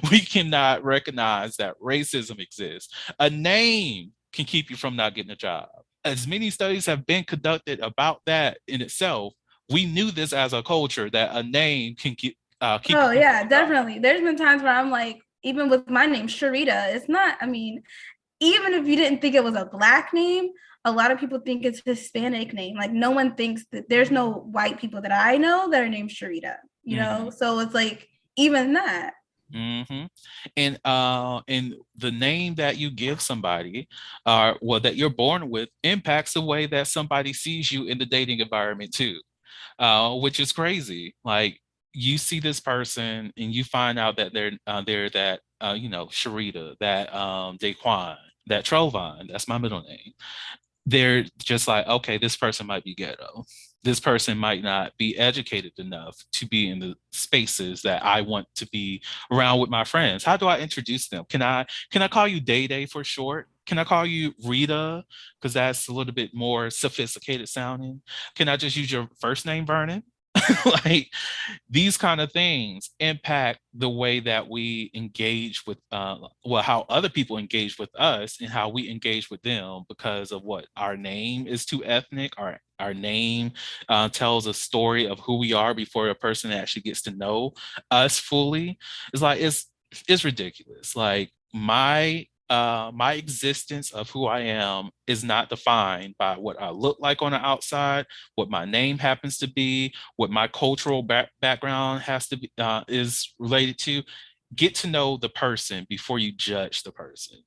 We cannot recognize that racism exists. A name can keep you from not getting a job. As many studies have been conducted about that in itself, we knew this as a culture, that a name can keep oh yeah, definitely. There's been times where I'm like, even with my name, Sharita, it's not, I mean, even if you didn't think it was a Black name, a lot of people think it's a Hispanic name. Like, no one thinks that, there's no white people that I know that are named Sharita, So it's like, even that. And the name that you give somebody, that you're born with, impacts the way that somebody sees you in the dating environment too, which is crazy. Like, you see this person and you find out that they're that Sharita, that Daquan, that Trovon, that's my middle name. They're just like, okay, this person might be ghetto. This person might not be educated enough to be in the spaces that I want to be around with my friends. How do I introduce them? Can I call you Day Day for short? can I call you Rita? Because that's a little bit more sophisticated sounding. Can I just use your first name, Vernon? Like these kind of things impact the way that we engage with well, how other people engage with us and how we engage with them, because of what our name is too ethnic. Our name tells a story of who we are before a person actually gets to know us fully. It's like it's ridiculous. Like my existence of who I am is not defined by what I look like on the outside, what my name happens to be, what my cultural background has to be is related to. Get to know the person before you judge the person.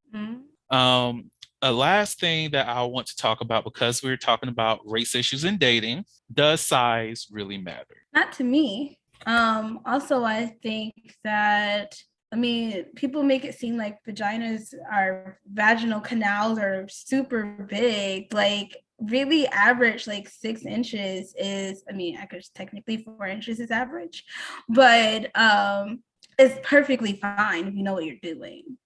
A last thing that I want to talk about, because we're talking about race issues in dating, does size really matter? Not to me. Also, I think that, I mean, people make it seem like vaginas are vaginal canals are super big. Like, really average, like 6 inches is, I mean, I guess technically 4 inches is average, but it's perfectly fine if you know what you're doing.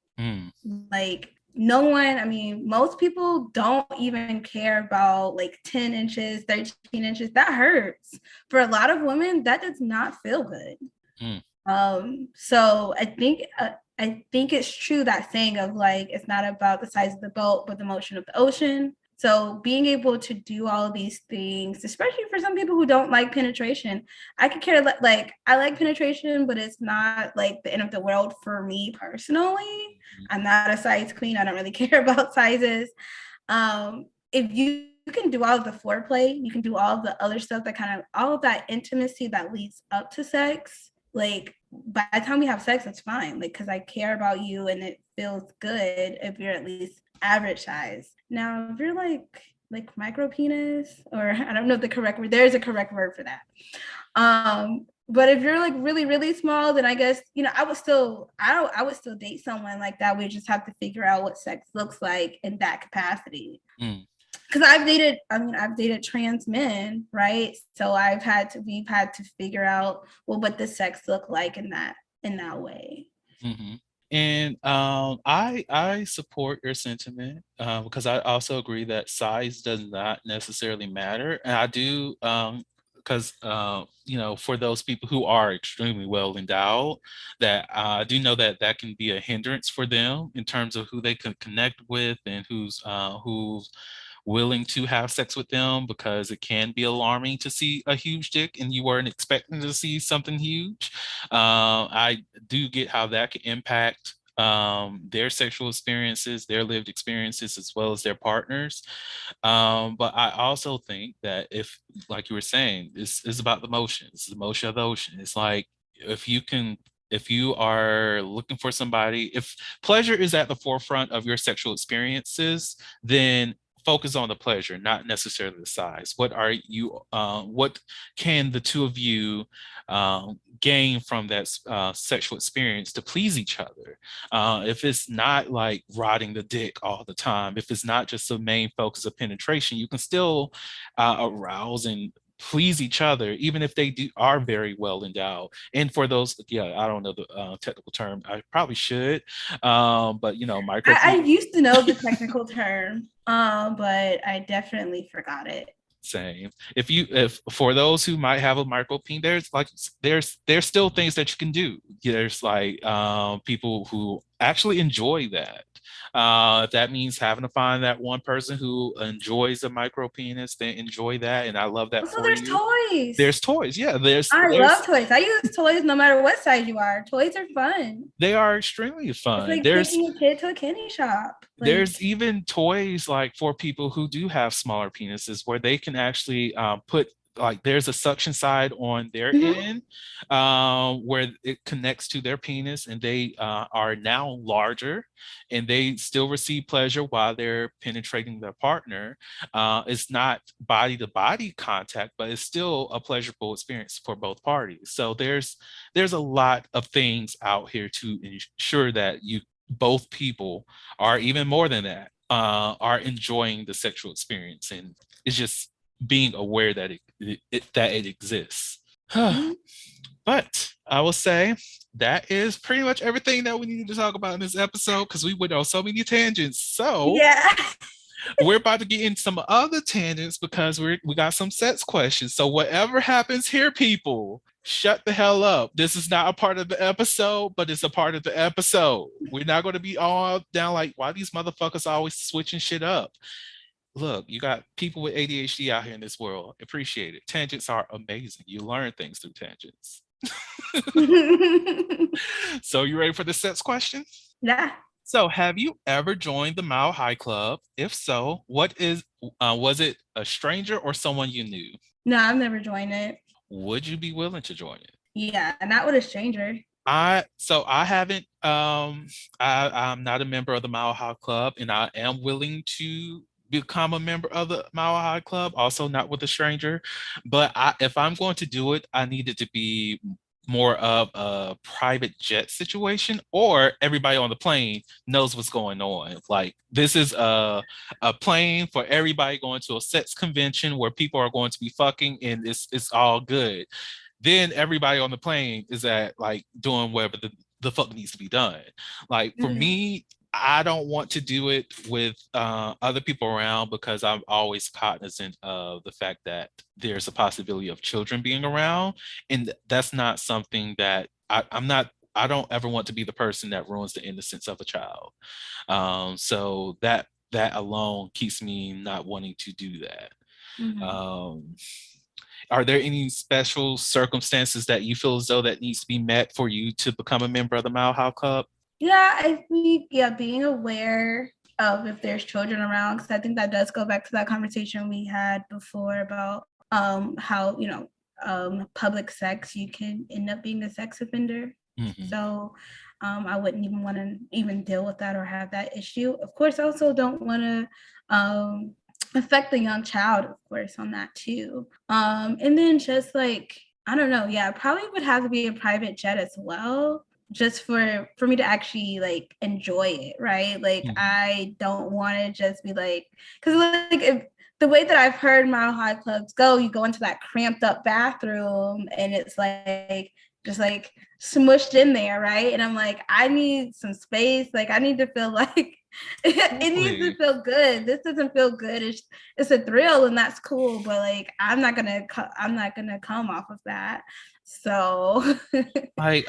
Like, no one, I mean, most people don't even care about like 10 inches, 13 inches. That hurts. For a lot of women, that does not feel good. So I think it's true, that saying of like, it's not about the size of the boat, but the motion of the ocean. So being able to do all of these things, especially for some people who don't like penetration, I could care, like, I like penetration, but it's not like the end of the world for me personally. I'm not a size queen. I don't really care about sizes. If you can do all of the foreplay, you can do all of the other stuff that kind of, all of that intimacy that leads up to sex. Like, by the time we have sex, it's fine. Like, because I care about you and it feels good if you're at least average size. Now, if you're like micro penis, or I don't know the correct word, there's a correct word for that. But if you're like really, really small, then I guess, you know, I would still date someone like that. We just have to figure out what sex looks like in that capacity. Because I've dated trans men, right? So we've had to figure out, well, what does sex look like in that way. And I support your sentiment because I also agree that size does not necessarily matter, and I do because you know, for those people who are extremely well endowed, that I do know that that can be a hindrance for them in terms of who they can connect with and who's willing to have sex with them, because it can be alarming to see a huge dick and you weren't expecting to see something huge. I do get how that can impact their sexual experiences, their lived experiences, as well as their partners. But I also think that if, like you were saying, this is about the motion. It's the motion of the ocean. It's like if you are looking for somebody, if pleasure is at the forefront of your sexual experiences, then focus on the pleasure, not necessarily the size. What can the two of you gain from that sexual experience to please each other? If it's not like rotting the dick all the time, if it's not just the main focus of penetration, you can still arouse and please each other, even if they are very well endowed. And for those, yeah, I don't know the technical term. I probably should, but you know, I used to know the technical term, but I definitely forgot it. Same. If for those who might have a micro peen, there's still things that you can do. There's like people who actually enjoy that. If that means having to find that one person who enjoys a micro penis, they enjoy that, and I love that Also, for there's you. toys. There's toys. Yeah, I love toys. I use toys no matter what size you are. Toys are fun. They are extremely It's fun. like taking a kid to a candy shop. There's even toys like for people who do have smaller penises, where they can actually put, like, there's a suction side on their end where it connects to their penis, and they are now larger and they still receive pleasure while they're penetrating their partner. It's not body to body contact, but it's still a pleasurable experience for both parties. So there's a lot of things out here to ensure that you both people, are even more than that, are enjoying the sexual experience, and it's just being aware that it exists. But I will say that is pretty much everything that we needed to talk about in this episode because we went on so many tangents. So Yeah. we're about to get into some other tangents because we got some sets questions. So whatever happens here, people, shut the hell up. This is not a part of the episode, but it's a part of the episode. We're not going to be all down like, why these motherfuckers always switching shit up? Look, you got people with ADHD out here in this world. Appreciate it. Tangents are amazing. You learn things through tangents. So you ready for the sets question? Yeah. So have you ever joined the Mile High Club? If so, was it a stranger or someone you knew? No, I've never joined it. Would you be willing to join it? Yeah, not with a stranger. I haven't I'm not a member of the Mile High Club, and I am willing to become a member of the Mile High Club, also not with a stranger. But if I'm going to do it, I need it to be more of a private jet situation, or everybody on the plane knows what's going on. Like this is a plane for everybody going to a sex convention where people are going to be fucking, and it's all good. Then everybody on the plane is at like doing whatever the fuck needs to be done. Like for me, I don't want to do it with other people around because I'm always cognizant of the fact that there's a possibility of children being around. And that's not something that I'm not, I don't ever want to be the person that ruins the innocence of a child. So that alone keeps me not wanting to do that. Um, are there any special circumstances that you feel as though that needs to be met for you to become a member of the Mile High Club? Yeah, I think, being aware of if there's children around, because I think that does go back to that conversation we had before about how, public sex, you can end up being a sex offender. So I wouldn't even want to even deal with that or have that issue. Of course, I also don't want to affect the young child, of course, on that too. And then just like, I don't know, yeah, probably would have to be a private jet as well, just for me to actually like enjoy it, right? Like I don't want to just be like, because like if the way that I've heard Mile High Clubs go, you go into that cramped up bathroom and it's like just like smushed in there, right? And I'm like, I need some space. Like I need to feel like it needs to feel good. This doesn't feel good. It's a thrill and that's cool, but like I'm not gonna come off of that. So like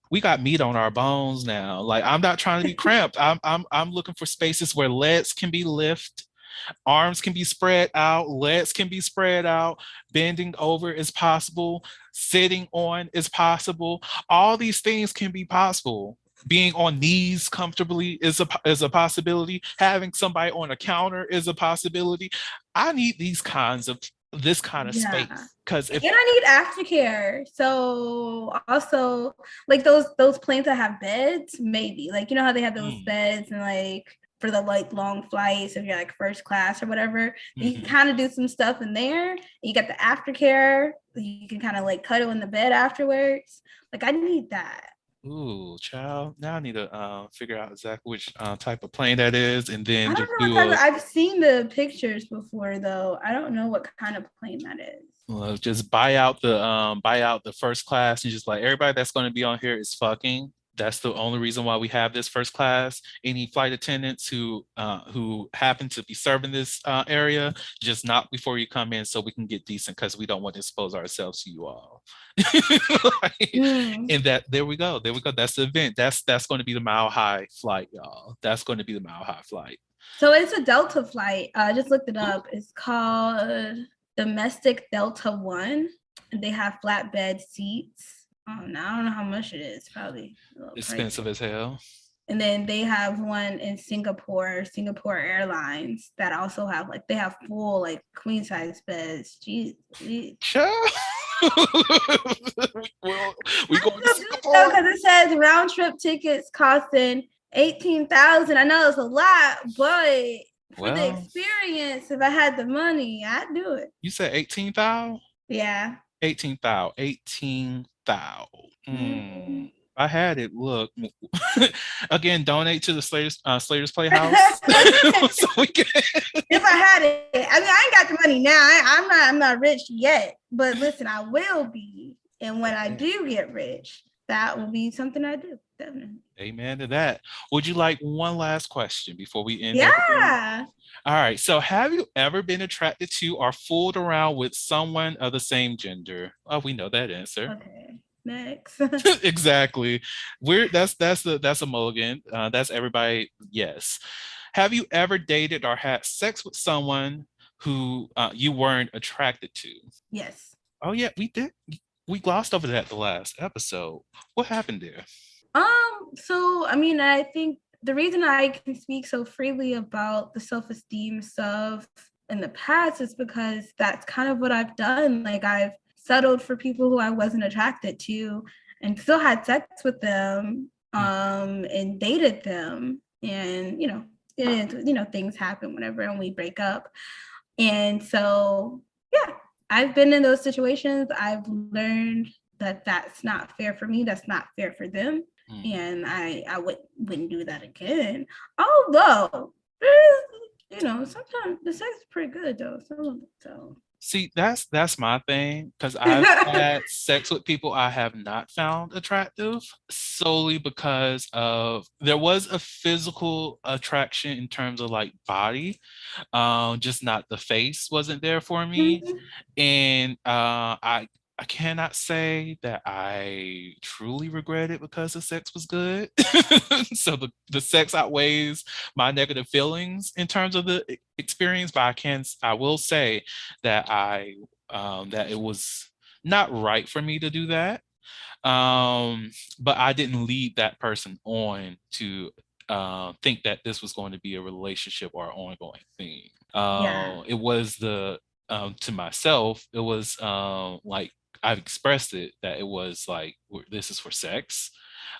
we got meat on our bones now. Like I'm not trying to be cramped. I'm looking for spaces where legs can be lifted, arms can be spread out, legs can be spread out, bending over is possible, sitting on is possible. All these things can be possible. Being on knees comfortably is a possibility. Having somebody on a counter is a possibility. I need this kind of space because and I need aftercare. So also like those planes that have beds, maybe like how they have those beds and like for the like long flights if you're like first class or whatever, you can kind of do some stuff in there. You got the aftercare. You can kind of like cuddle in the bed afterwards. Like I need that. Ooh, child. Now I need to figure out exactly which type of plane that is, and then just do I've seen the pictures before, though. I don't know what kind of plane that is. Well, just buy out the first class and just like everybody that's going to be on here is fucking. That's the only reason why we have this first class. Any flight attendants who happen to be serving this area, just knock before you come in so we can get decent because we don't want to expose ourselves to you all. And there we go. That's the event. That's going to be the Mile High flight, y'all. That's going to be the Mile High flight. So it's a Delta flight. I just looked it up. It's called Domestic Delta One. And they have flatbed seats. I don't know how much it is. Probably expensive as hell. And then they have one in Singapore Airlines that also have they have full like queen size beds. Jeez. Well, we going to Singapore because it says round trip tickets costing $18,000. I know it's a lot, but for the experience, if I had the money, I'd do it. You said 18,000? Yeah. 18,000. I had it. Look, again, donate to the Slater's Playhouse. So we can... If I had it, I mean, I ain't got the money now. I'm not rich yet, but listen, I will be And when I do get rich, that will be something I do. Definitely. Amen to that. Would you like one last question before we end everything? Yeah. All right. So, have you ever been attracted to or fooled around with someone of the same gender? Oh, we know that answer. Okay. Next. Exactly. We're that's a mulligan. That's everybody. Yes. Have you ever dated or had sex with someone who you weren't attracted to? Yes. Oh yeah, we did. We glossed over that the last episode. What happened there? So I mean, I think the reason I can speak so freely about the self-esteem stuff in the past is because that's kind of what I've done. Like I've settled for people who I wasn't attracted to and still had sex with them, and dated them. And things happen whenever and we break up. And so, yeah, I've been in those situations. I've learned that that's not fair for me. That's not fair for them. And I wouldn't do that again. Although, sometimes the sex is pretty good though. So. See, that's my thing because I've had sex with people I have not found attractive solely because of there was a physical attraction in terms of like body, just not the face wasn't there for me, and I cannot say that I truly regret it because the sex was good. So the sex outweighs my negative feelings in terms of the experience, but I will say that that it was not right for me to do that. But I didn't lead that person on to think that this was going to be a relationship or an ongoing thing. Yeah. It was the to myself, it was like I've expressed it that it was like this is for sex,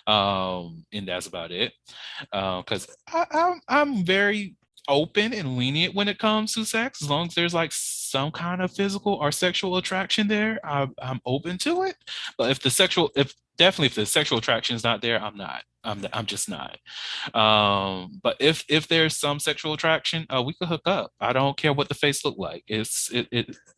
and that's about it. Because I'm very open and lenient when it comes to sex, as long as there's like some kind of physical or sexual attraction there, I'm open to it. But if the sexual attraction is not there, I'm not. I'm just not. But if there's some sexual attraction, we could hook up. I don't care what the face look like. It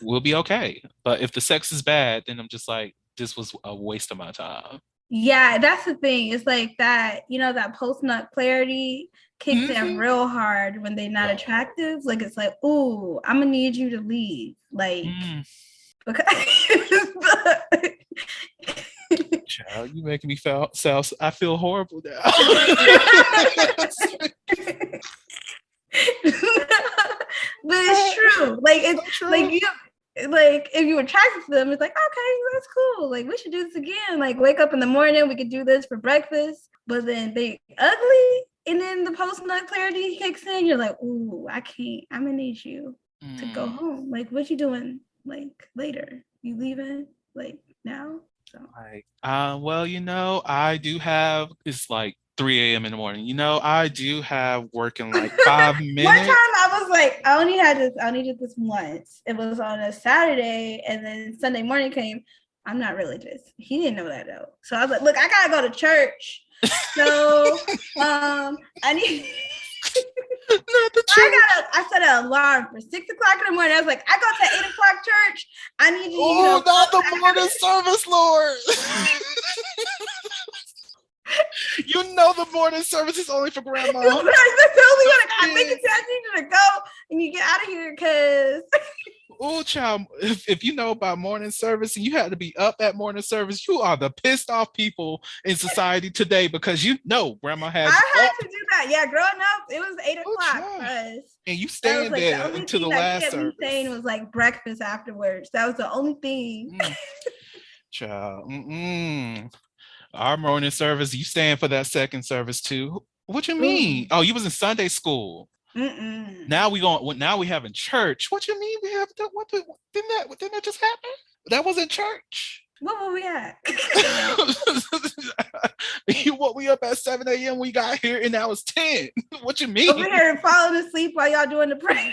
will be okay. But if the sex is bad, then I'm just like, this was a waste of my time. Yeah, that's the thing. It's like that, that post nut clarity kicks in real hard when they're not attractive. Like it's like, ooh, I'm gonna need you to leave. Like because Child, you making me feel I feel horrible now. But it's true. Like it's true. Like you like if you're attracted to them, it's like, okay, that's cool. Like we should do this again. Like wake up in the morning, we could do this for breakfast. But then they ugly, and then the post nut clarity kicks in. You're like, ooh, I can't. I'm gonna need you to go home. Like, what you doing? Like later? You leaving? Like now? So. Like, well, I do have. It's like 3 a.m. in the morning. I do have work in like 5 minutes. One time I was like, I only did this once. It was on a Saturday, and then Sunday morning came. I'm not religious. He didn't know that though. So I was like, look, I gotta go to church. So I need I set an alarm for 6 o'clock in the morning. I was like, I go to 8 o'clock church. I need you. Oh, not the morning service, Lord. The morning service is only for grandma. That's the only one I make it. I need you to go and you get out of here because. Oh, child, if you know about morning service and you had to be up at morning service, you are the pissed off people in society today because grandma had. I had to do that. Yeah, growing up, it was 8 o'clock for us. And you staying like there until the last service. The only thing was like breakfast afterwards. That was the only thing. Child, our morning service, you staying for that second service too. What you mean? Oh, you was in Sunday school. Now we having church. What you mean we have done? Didn't that just happen? That wasn't church. What were we at? You woke me up at 7 a.m. We got here and now it's 10. What you mean? Over here falling asleep while y'all doing the prayer.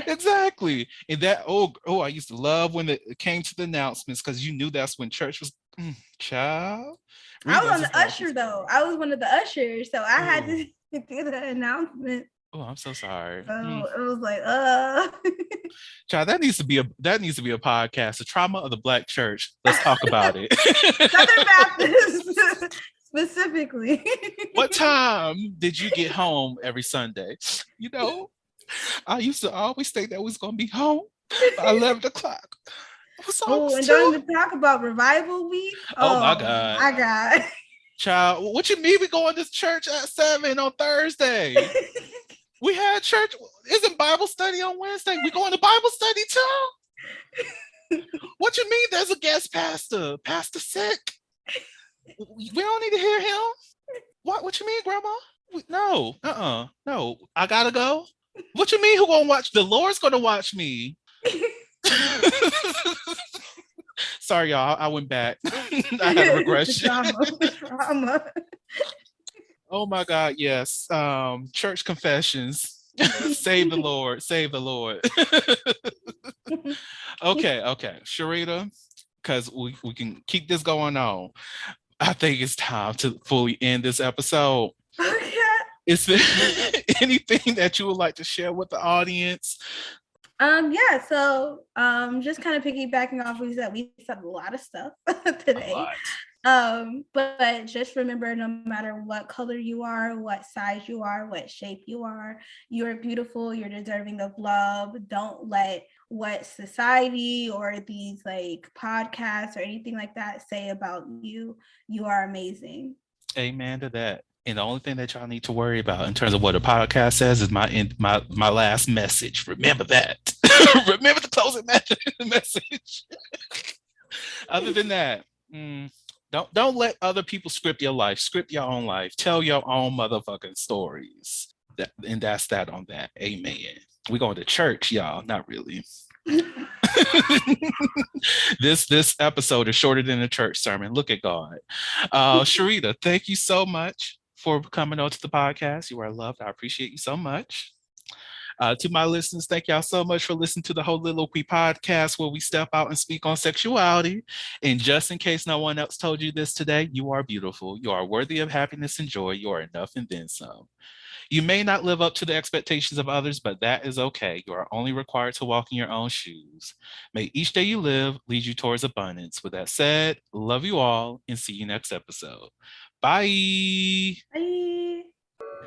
Exactly. And that I used to love when it came to the announcements because you knew that's when church was. Child. I was on the usher though. I was one of the ushers, so I had to do the announcement. Oh, I'm so sorry. So it was like, Child, that needs to be a podcast. The trauma of the Black church. Let's talk about it. Southern Baptist specifically. What time did you get home every Sunday? You know, I used to always think that was gonna be home by 11 o'clock. And don't even talk about revival week. Oh my God. My God. Child, what you mean we going to church at 7 on Thursday? We had church. Isn't Bible study on Wednesday? We going to Bible study too? What you mean there's a guest pastor? Pastor sick? We don't need to hear him. What you mean, Grandma? No. No. I gotta go. What you mean who gonna watch? The Lord's gonna watch me. Sorry, y'all. I went back. I had a regression. Trauma. Oh my God, yes. Church confessions. Save the Lord. Save the Lord. Okay. Sharita, because we can keep this going on. I think it's time to fully end this episode. Okay. Is there anything that you would like to share with the audience? So just kind of piggybacking off we said a lot of stuff today. But just remember, no matter what color you are, what size you are, what shape you are, you're beautiful, you're deserving of love. Don't let what society or these like podcasts or anything like that say about you. You are amazing. Amen to that. And the only thing that y'all need to worry about in terms of what a podcast says is my last message. Remember that. Remember the closing message. Other than that, don't let other people script your life. Script your own life. Tell your own motherfucking stories. And that's that on that. Amen. We going to church, y'all. Not really. This episode is shorter than a church sermon. Look at God. Sharita, thank you so much for coming on to the podcast. You are loved. I appreciate you so much. To my listeners, thank y'all so much for listening to the Soliloquy podcast, where we step out and speak on sexuality. And just in case no one else told you this today, you are beautiful. You are worthy of happiness and joy. You are enough and then some. You may not live up to the expectations of others, but that is okay. You are only required to walk in your own shoes. May each day you live lead you towards abundance. With that said, love you all and see you next episode. Bye. Bye.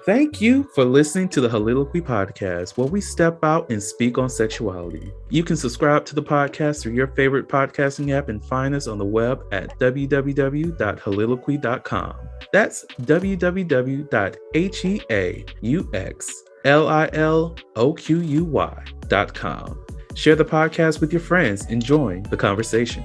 Thank you for listening to the Soliloquy podcast, where we step out and speak on sexuality. You can subscribe to the podcast through your favorite podcasting app and find us on the web at www.soliloquy.com. That's www.heauxliloquy.com. Share the podcast with your friends and join the conversation.